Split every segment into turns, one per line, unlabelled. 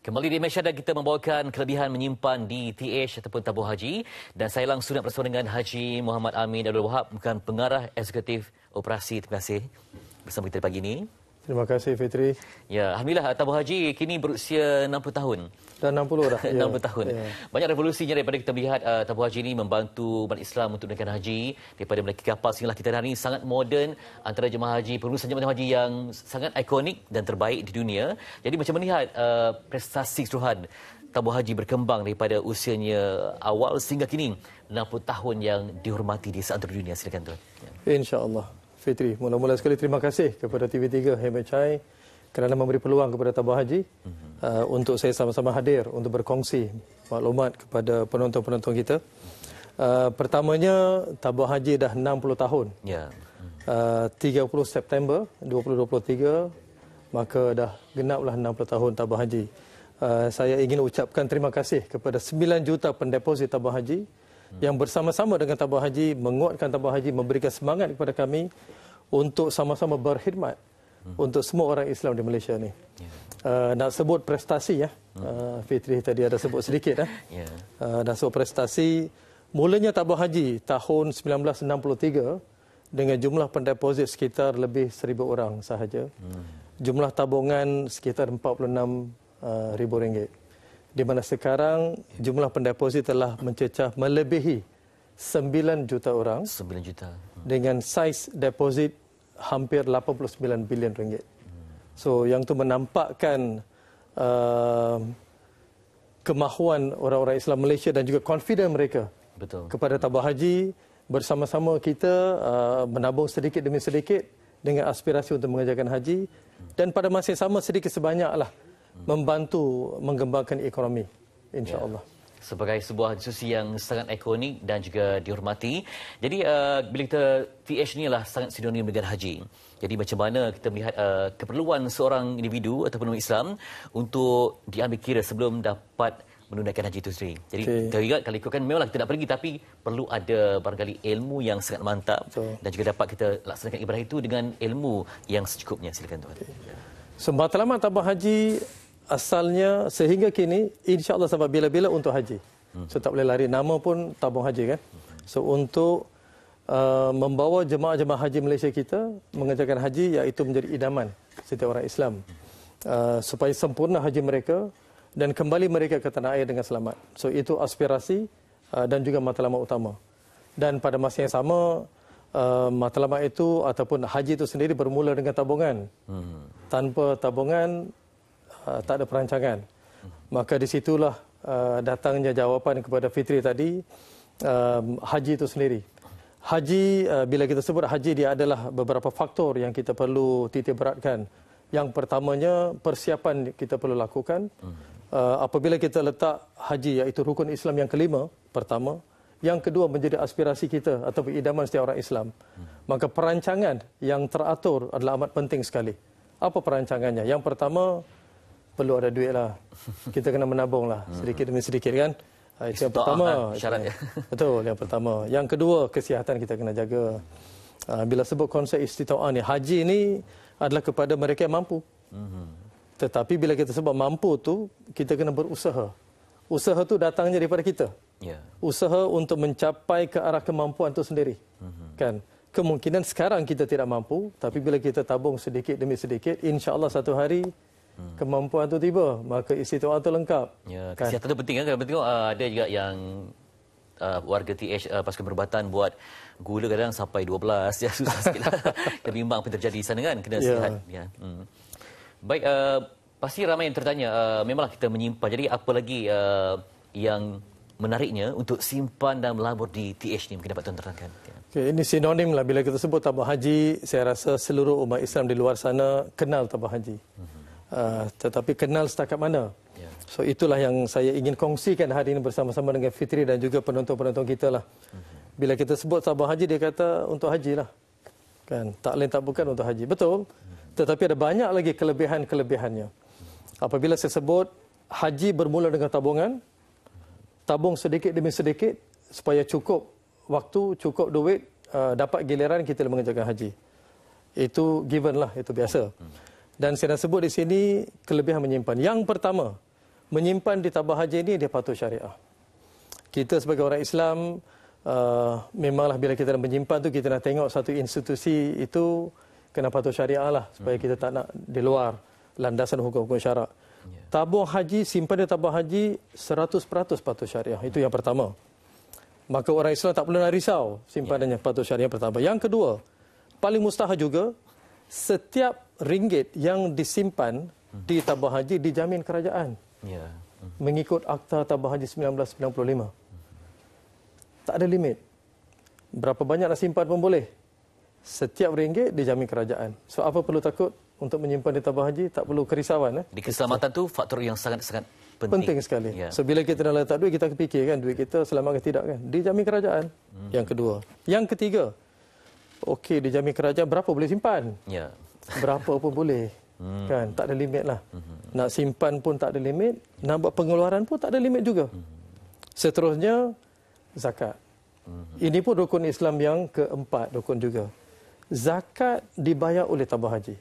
Kembali di Malaysia dan kita membawakan kelebihan menyimpan di TH ataupun tabung haji. Dan saya langsung nak bersama dengan Haji Muhammad Amin Abdul Wahab, bukan pengarah eksekutif operasi. Terima kasih bersama kita pagi ini.
Terima kasih Fitri.
Ya, alhamdulillah tabung haji kini berusia 60 tahun.
Dah 60 dah.
60 tahun. Ya. Banyak revolusinya daripada kita melihat tabung haji ini membantu umat Islam untuk menaikkan haji daripada menaiki kapal sehinggalah kita hari ini sangat moden antara jemaah haji, pengurusan jemaah haji yang sangat ikonik dan terbaik di dunia. Jadi macam melihat prestasi keseluruhan tabung haji berkembang daripada usianya awal sehingga kini 60 tahun yang dihormati di seantero dunia. Silakan tuan.
Ya. InsyaAllah. Fitri, mula-mula sekali terima kasih kepada TV3 HMHI kerana memberi peluang kepada tabung haji untuk saya sama-sama hadir untuk berkongsi maklumat kepada penonton-penonton kita. Pertamanya, tabung haji dah 60 tahun.
Ya.
30 September 2023, maka dah genaplah 60 tahun tabung haji. Saya ingin ucapkan terima kasih kepada 9 juta pendeposit tabung haji yang bersama-sama dengan tabung haji menguatkan tabung haji, memberikan semangat kepada kami untuk sama-sama berkhidmat untuk semua orang Islam di Malaysia ni. Nak sebut prestasi ya, Fitri tadi ada sebut sedikit nak sebut prestasi. Mulanya tabung haji tahun 1963 dengan jumlah pendeposit sekitar lebih 1,000 orang sahaja. Jumlah tabungan sekitar RM46,000. Di mana sekarang jumlah pendeposit telah mencecah melebihi 9 juta orang.
9 juta.
Dengan saiz deposit hampir 89 bilion ringgit. So yang itu menampakkan kemahuan orang-orang Islam Malaysia dan juga confident mereka kepada tabung haji. Bersama-sama kita menabung sedikit demi sedikit dengan aspirasi untuk mengerjakan haji. Dan pada masa yang sama sedikit sebanyaklah membantu mengembangkan ekonomi, insya-Allah.
Sebagai sebuah institusi yang sangat ikonik dan juga dihormati. Jadi bila kita TH ni adalah sangat sinonim dengan haji. Jadi macam mana kita melihat keperluan seorang individu ataupun umat Islam untuk diambil kira sebelum dapat menunaikan haji itu sendiri. Jadi kita ingat kalau ikutkan memanglah kita nak pergi tapi perlu ada barangkali ilmu yang sangat mantap dan juga dapat kita laksanakan ibadah itu dengan ilmu yang secukupnya. Silakan tuan.
So, matlamat tabung haji asalnya sehingga kini insya-Allah sampai bila-bila untuk haji. So tak boleh lari, nama pun tabung haji kan. So untuk membawa jemaah-jemaah haji Malaysia kita mengerjakan haji, iaitu menjadi idaman setiap orang Islam supaya sempurna haji mereka dan kembali mereka ke tanah air dengan selamat. So itu aspirasi dan juga matlamat utama. Dan pada masa yang sama matlamat itu ataupun haji itu sendiri bermula dengan tabungan. Tanpa tabungan tak ada perancangan. Maka di situlah datangnya jawapan kepada Fitri tadi, haji itu sendiri. Haji, bila kita sebut haji, dia adalah beberapa faktor yang kita perlu titik beratkan. Yang pertamanya, persiapan kita perlu lakukan. Apabila kita letak haji, iaitu rukun Islam yang kelima, pertama. Yang kedua, menjadi aspirasi kita atau idaman setiap orang Islam. Maka perancangan yang teratur adalah amat penting sekali. Apa perancangannya? Yang pertama, perlu ada duit lah. Kita kena menabung lah sedikit demi sedikit kan. Itu yang pertama.
Syaratnya.
Betul, yang pertama. Yang kedua, kesihatan kita kena jaga. Bila sebut konsep istita'ah ni, haji ni adalah kepada mereka yang mampu. Tetapi bila kita sebut mampu tu, kita kena berusaha. Usaha tu datangnya daripada kita. Usaha untuk mencapai ke arah kemampuan tu sendiri. Kan? Kemungkinan sekarang kita tidak mampu, tapi bila kita tabung sedikit demi sedikit, insya-Allah satu hari kemampuan itu tiba, maka istita'ah itu lengkap.
Ya, kesihatan itu penting kan. Kalau tengok ada juga yang warga TH pasukan perubatan buat gula kadang sampai 12, ya susah sikitlah. Kebimbang apa yang terjadi di sana kan, kena sihat. Ya. Baik, pasti ramai yang tertanya, memanglah kita menyimpan. Jadi apa lagi yang menariknya untuk simpan dan melabur di TH ni, mungkin dapat tuan terangkan.
Okay, ini sinonim lah bila kita sebut tabung haji. Saya rasa seluruh umat Islam di luar sana kenal tabung haji. Tetapi kenal setakat mana? So itulah yang saya ingin kongsikan hari ini bersama-sama dengan Fitri dan juga penonton-penonton kita lah. Bila kita sebut tabung haji, dia kata untuk haji lah. Kan? Tak lain tak bukan untuk haji. Betul. Tetapi ada banyak lagi kelebihan-kelebihannya. Apabila saya sebut haji bermula dengan tabungan, tabung sedikit demi sedikit supaya cukup waktu, cukup duit, dapat giliran kita mengerjakan haji. Itu given lah, itu biasa. Dan saya nak sebut di sini kelebihan menyimpan. Yang pertama, menyimpan di tabung haji ini dia patuh syariah. Kita sebagai orang Islam, memanglah bila kita nak menyimpan tu kita nak tengok satu institusi itu kena patuh syariah lah, supaya kita tak nak di luar landasan hukum-hukum syarak. Tabung haji, simpan di tabung haji 100% patuh syariah. Itu yang pertama. Maka orang Islam tak perlu nak risau simpanannya patuh syariah pertama. Yang kedua, paling mustahil juga, setiap ringgit yang disimpan di tabung haji dijamin kerajaan. Mengikut Akta Tabung Haji 1995. Tak ada limit. Berapa banyak nak simpan pun boleh. Setiap ringgit dijamin kerajaan. So apa perlu takut untuk menyimpan di tabung haji? Tak perlu kerisauan.
Di keselamatan tu faktor yang sangat-sangat penting.
Penting sekali. So bila kita nak letak duit, kita fikirkan duit kita selamat ke tidak kan. Dijamin kerajaan. Yang kedua. Yang ketiga. Okey, dijamin kerajaan, berapa boleh simpan? Berapa pun boleh. Kan, tak ada limit lah. Nak simpan pun tak ada limit, nak buat pengeluaran pun tak ada limit juga. Seterusnya zakat. Ini pun rukun Islam yang keempat, rukun juga. Zakat dibayar oleh tabung haji.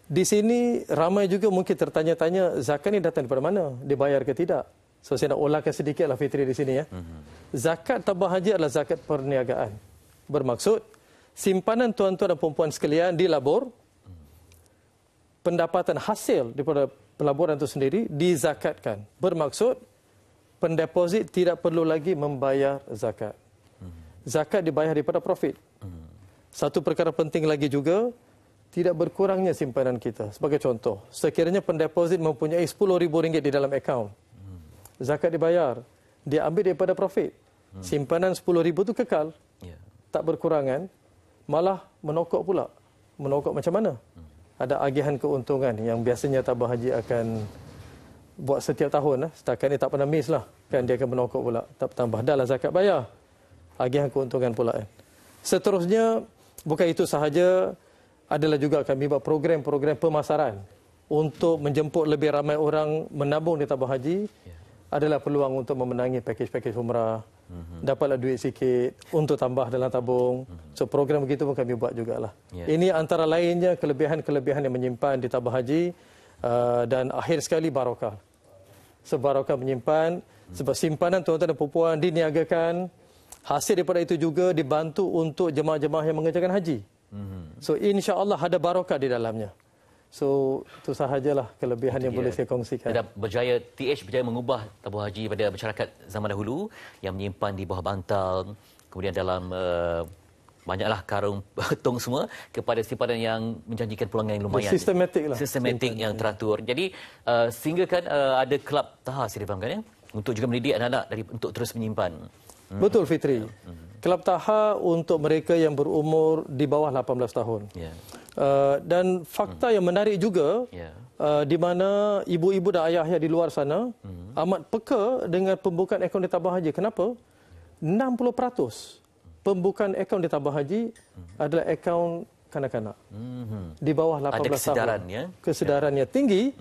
Di sini ramai juga mungkin tertanya-tanya, zakat ni datang daripada mana? Dibayar ke tidak? So saya nak ulangkan sedikitlah Fitri di sini ya. Zakat tabung haji adalah zakat perniagaan. Bermaksud simpanan tuan-tuan dan puan-puan sekalian dilabur, pendapatan hasil daripada pelaburan itu sendiri dizakatkan. Bermaksud pendeposit tidak perlu lagi membayar zakat. Zakat dibayar daripada profit. Satu perkara penting lagi juga, tidak berkurangnya simpanan kita. Sebagai contoh, sekiranya pendeposit mempunyai RM10,000 di dalam akaun, zakat dibayar, dia ambil daripada profit. Simpanan RM10,000 itu kekal, tak berkurangan, malah menokok pula. Menokok macam mana? Ada agihan keuntungan yang biasanya tabung haji akan buat setiap tahun. Setakat ni tak pernah miss lah. Kan dia akan menokok pula. Tak tambah. Dah lah zakat bayar. Agihan keuntungan pula. Seterusnya, bukan itu sahaja, adalah juga kami buat program-program pemasaran untuk menjemput lebih ramai orang menabung di tabung haji. Adalah peluang untuk memenangi pakej-pakej umrah. Dapatlah duit sikit untuk tambah dalam tabung. So program begitu pun kami buat jugalah. Ini antara lainnya kelebihan-kelebihan yang menyimpan di tabung haji. Dan akhir sekali barakah. Sebarakah menyimpan, sebab simpanan tuan-tuan dan puan-puan diniagakan. Hasil daripada itu juga dibantu untuk jemaah-jemaah yang mengerjakan haji. So insya-Allah ada barakah di dalamnya. So itu sahajalah kelebihan yang boleh saya kongsikan.
TH berjaya mengubah tabung haji pada masyarakat zaman dahulu yang menyimpan di bawah bantal, kemudian dalam banyaklah karung tong semua, kepada simpanan yang menjanjikan pulangan yang lumayan. Sistematik yang teratur. Jadi sehingga kan ada kelab Taha, saya difahamkan ya, untuk juga mendidik anak-anak untuk terus menyimpan.
Betul Fitri. Kelab Taha untuk mereka yang berumur di bawah 18 tahun. Dan fakta yang menarik juga, di mana ibu-ibu dan ayah-ayah di luar sana amat peka dengan pembukaan akaun di tabung haji. Kenapa? 60% pembukaan akaun di tabung haji adalah akaun kanak-kanak di bawah 18
ada kesedaran,
tahun. Kesedarannya tinggi,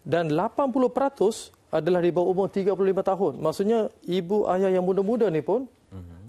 dan 80% adalah di bawah umur 35 tahun. Maksudnya ibu ayah yang muda-muda ni pun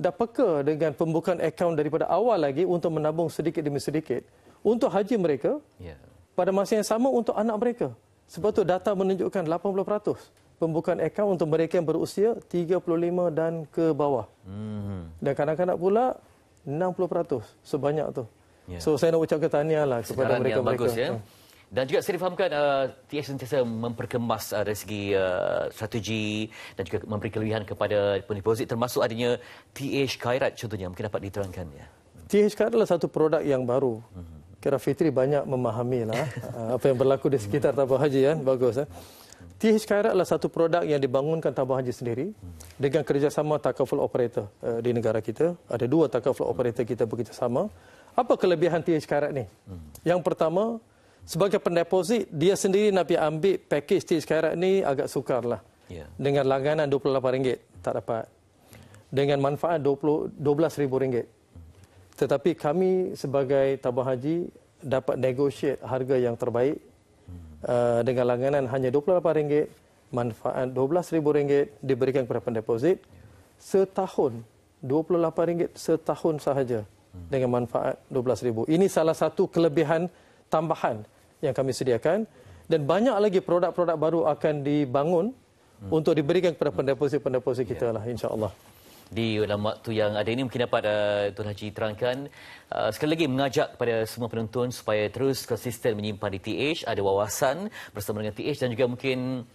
dah peka dengan pembukaan akaun daripada awal lagi untuk menabung sedikit demi sedikit untuk haji mereka, pada masa yang sama untuk anak mereka. Sebab itu data menunjukkan 80% pembukaan akaun untuk mereka yang berusia 35 dan ke bawah. Dan kanak-kanak pula 60%, sebanyak tu. So saya nak ucapkan tahniah lah kepada mereka.
Bagus ya. Dan juga saya difahamkan TH sentiasa memperkemas dari segi strategi dan juga memberi kelebihan kepada pendeposit, termasuk adanya TH Khairat contohnya. Mungkin dapat diterangkan ya.
TH Khairat adalah satu produk yang baru. Kira Fitri banyak memahami lah apa yang berlaku di sekitar tabung haji kan. Bagus. TH Khairat adalah satu produk yang dibangunkan tabung haji sendiri dengan kerjasama takaful operator di negara kita. Ada 2 takaful operator kita bekerjasama. Apa kelebihan TH Khairat ni? Yang pertama, sebagai pendeposit, dia sendiri nak pergi ambil pakej TH Khairat ni agak sukar lah. Dengan langganan RM28, tak dapat. Dengan manfaat RM12,000. Tetapi kami sebagai tabung haji dapat negotiate harga yang terbaik. Dengan langganan hanya RM28, manfaat RM12,000 diberikan kepada pendeposit. Setahun, RM28 setahun sahaja dengan manfaat RM12,000. Ini salah satu kelebihan tambahan yang kami sediakan. Dan banyak lagi produk-produk baru akan dibangun untuk diberikan kepada pendeposit-pendeposit kita lah, insya-Allah.
Di dalam waktu yang ada ini mungkin dapat Tuan Haji terangkan sekali lagi mengajak kepada semua penonton supaya terus konsisten menyimpan di TH, ada wawasan bersama dengan TH dan juga mungkin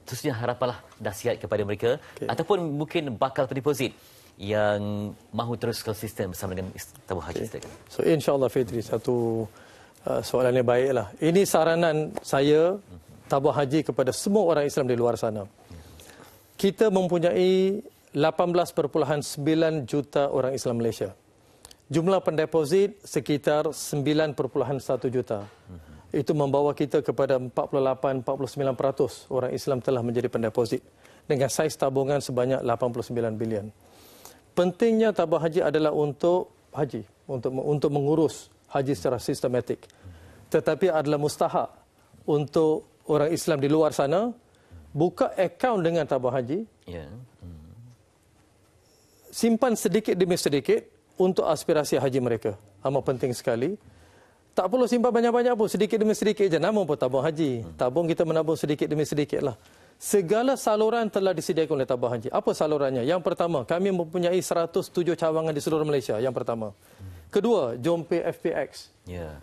terusnya harapanlah nasihat kepada mereka ataupun mungkin bakal pendeposit yang mahu terus konsisten bersama dengan tabung haji.
So insya-Allah Fitri, satu soalan yang baiklah. Ini saranan saya tabung haji kepada semua orang Islam di luar sana. Kita mempunyai 18.9 juta orang Islam Malaysia. Jumlah pendeposit sekitar 9.1 juta. Itu membawa kita kepada 48-49% orang Islam telah menjadi pendeposit dengan saiz tabungan sebanyak 89 bilion. Pentingnya tabung haji adalah untuk haji, untuk mengurus haji secara sistematik. Tetapi adalah mustahak untuk orang Islam di luar sana buka akaun dengan tabung haji. Simpan sedikit demi sedikit untuk aspirasi haji mereka. Amat penting sekali. Tak perlu simpan banyak-banyak pun, sedikit demi sedikit je. Nama pun tabung haji. Tabung kita menabung sedikit demi sedikit lah. Segala saluran telah disediakan oleh tabung haji. Apa salurannya? Yang pertama, kami mempunyai 107 cawangan di seluruh Malaysia. Yang pertama. Kedua, Jompay FPX.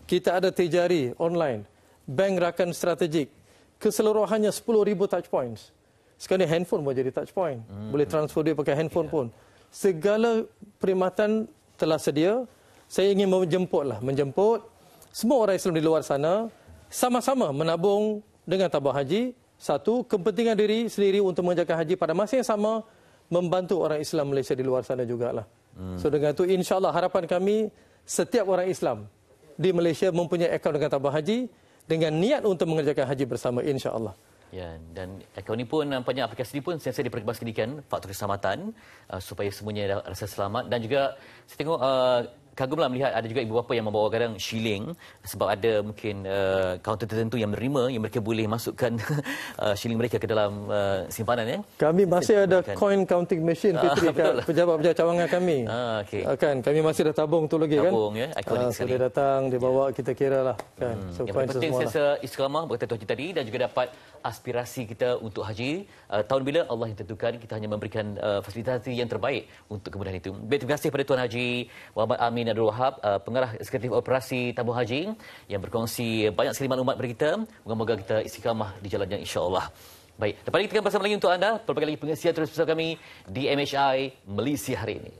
Kita ada Tijari online. Bank Rakan Strategik. Keseluruhannya 10,000 touch points. Sekarang ni handphone pun jadi touch point. Boleh transfer duit pakai handphone pun. Segala perkhidmatan telah sedia. Saya ingin menjemput semua orang Islam di luar sana sama-sama menabung dengan tabung haji. Satu, kepentingan diri sendiri untuk mengerjakan haji, pada masa yang sama membantu orang Islam Malaysia di luar sana jugalah. So dengan itu insya-Allah harapan kami setiap orang Islam di Malaysia mempunyai akaun dengan tabung haji dengan niat untuk mengerjakan haji bersama, insya-Allah.
Ya, dan akaun ini pun nampaknya aplikasi ini pun saya diperkebaskan faktor keselamatan supaya semuanya rasa selamat. Dan juga saya tengok kagumlah melihat ada juga ibu bapa yang membawa kadang shilling sebab ada mungkin kaunter tertentu yang menerima yang mereka boleh masukkan shilling mereka ke dalam simpanan ya.
Kami masih ada coin counting machine Fitri kat pejabat-pejabat cawangan kami. Kan kami masih ada tabung tu lagi kan.
Tabung ya, ikonik sekali.
Dia datang dia bawa kita kira lah kan.
So yang penting saya istiqamah berkata Tuan Haji tadi dan juga dapat aspirasi kita untuk haji tahun bila Allah yang tentukan, kita hanya memberikan fasilitasi yang terbaik untuk kemudahan itu. Baik, terima kasih kepada Tuan Haji Muhammad Amin Abdul Wahab, pengarah eksekutif operasi tabung haji yang berkongsi banyak sekali maklumat kepada kita. Moga-moga kita istiqamah di jalannya, insya-Allah. Baik, lepas ini kita akan bersama lagi untuk anda pelbagai lagi pengisian terus bersama kami di MHI Malaysia hari ini.